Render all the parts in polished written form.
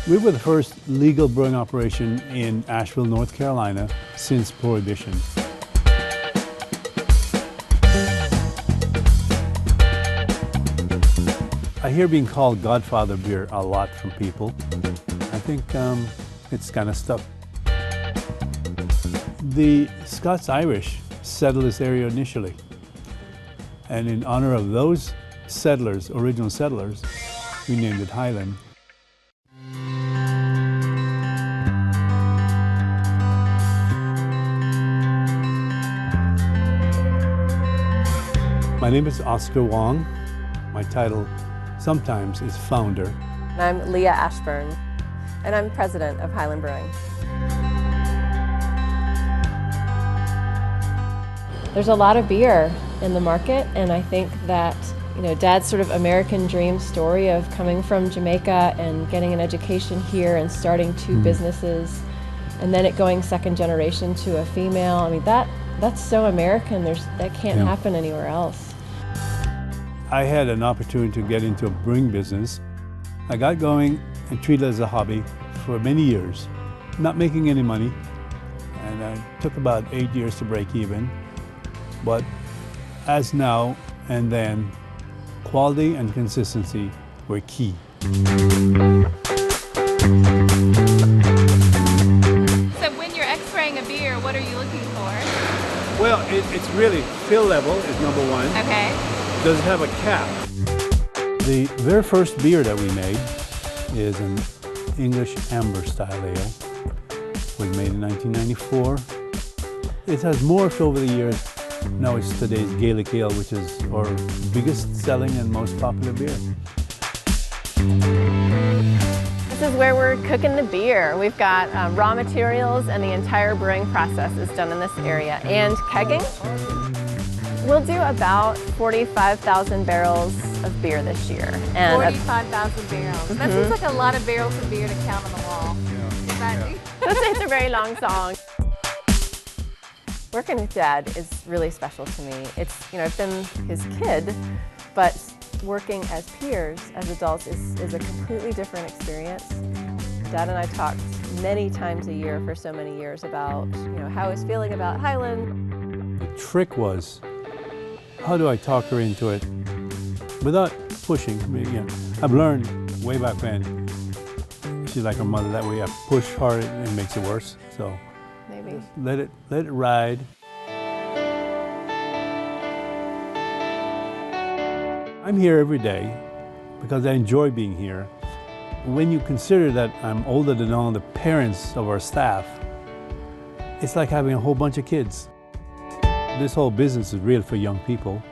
We were the first legal brewing operation in Asheville, North Carolina since Prohibition. I hear being called Godfather beer a lot from people. I think it's kind of stuck. The Scots-Irish settled this area initially. And in honor of those settlers, original settlers, we named it Highland. My name is Oscar Wong. My title sometimes is founder. I'm Leah Ashburn, and I'm president of Highland Brewing. There's a lot of beer in the market, and I think that, Dad's sort of American dream story of coming from Jamaica and getting an education here and starting two businesses, and then it going second generation to a female. I mean, that's so American. That can't happen anywhere else. I had an opportunity to get into a brewing business. I got going and treated it as a hobby for many years, not making any money, and it took about 8 years to break even. But as now and then, quality and consistency were key. So when you're x-raying a beer, what are you looking for? Well, it's really fill level is number one. Okay. Does it have a cap? The very first beer that we made is an English amber style ale. It was made in 1994. It has morphed over the years. Now it's today's Gaelic Ale, which is our biggest selling and most popular beer. This is where we're cooking the beer. We've got raw materials, and the entire brewing process is done in this area. And kegging. We'll do about 45,000 barrels of beer this year. And 45,000 barrels. That seems like a lot of barrels of beer to count on the wall. It's a very long song. Working with Dad is really special to me. I've been his kid, but working as peers, as adults, is a completely different experience. Dad and I talked many times a year for so many years about, how he's feeling about Highland. The trick was, how do I talk her into it without pushing? I mean, again, I've learned way back when, she's like her mother that way. I push hard and it makes it worse. So maybe let it ride. I'm here every day because I enjoy being here. When you consider that I'm older than all the parents of our staff, it's like having a whole bunch of kids. This whole business is real for young people.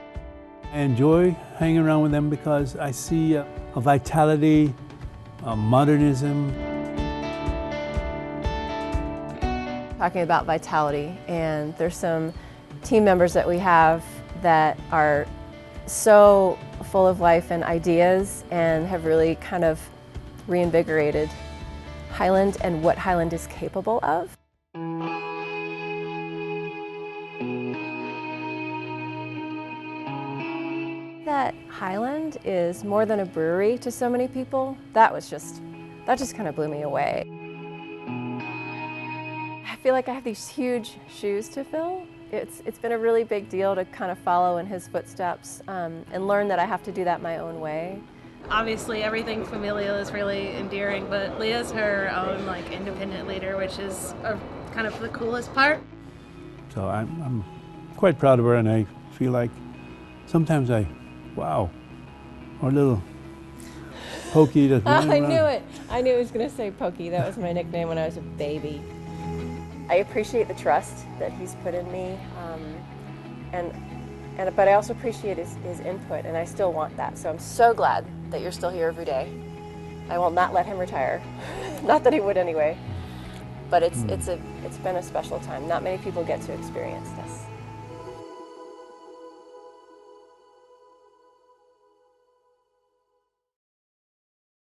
I enjoy hanging around with them because I see a vitality, a modernism. Talking about vitality, and there's some team members that we have that are so full of life and ideas and have really kind of reinvigorated Highland and what Highland is capable of. That Highland is more than a brewery to so many people, that just kind of blew me away. I feel like I have these huge shoes to fill. It's been a really big deal to kind of follow in his footsteps and learn that I have to do that my own way. Obviously, everything familial is really endearing, but Leah's her own independent leader, which is kind of the coolest part. So I'm quite proud of her, and I feel like sometimes wow, our little Pokey that's running around. I knew it. I knew it was going to say Pokey. That was my nickname when I was a baby. I appreciate the trust that he's put in me, but I also appreciate his input, and I still want that. So I'm so glad that you're still here every day. I will not let him retire. Not that he would anyway. But it's been a special time. Not many people get to experience this.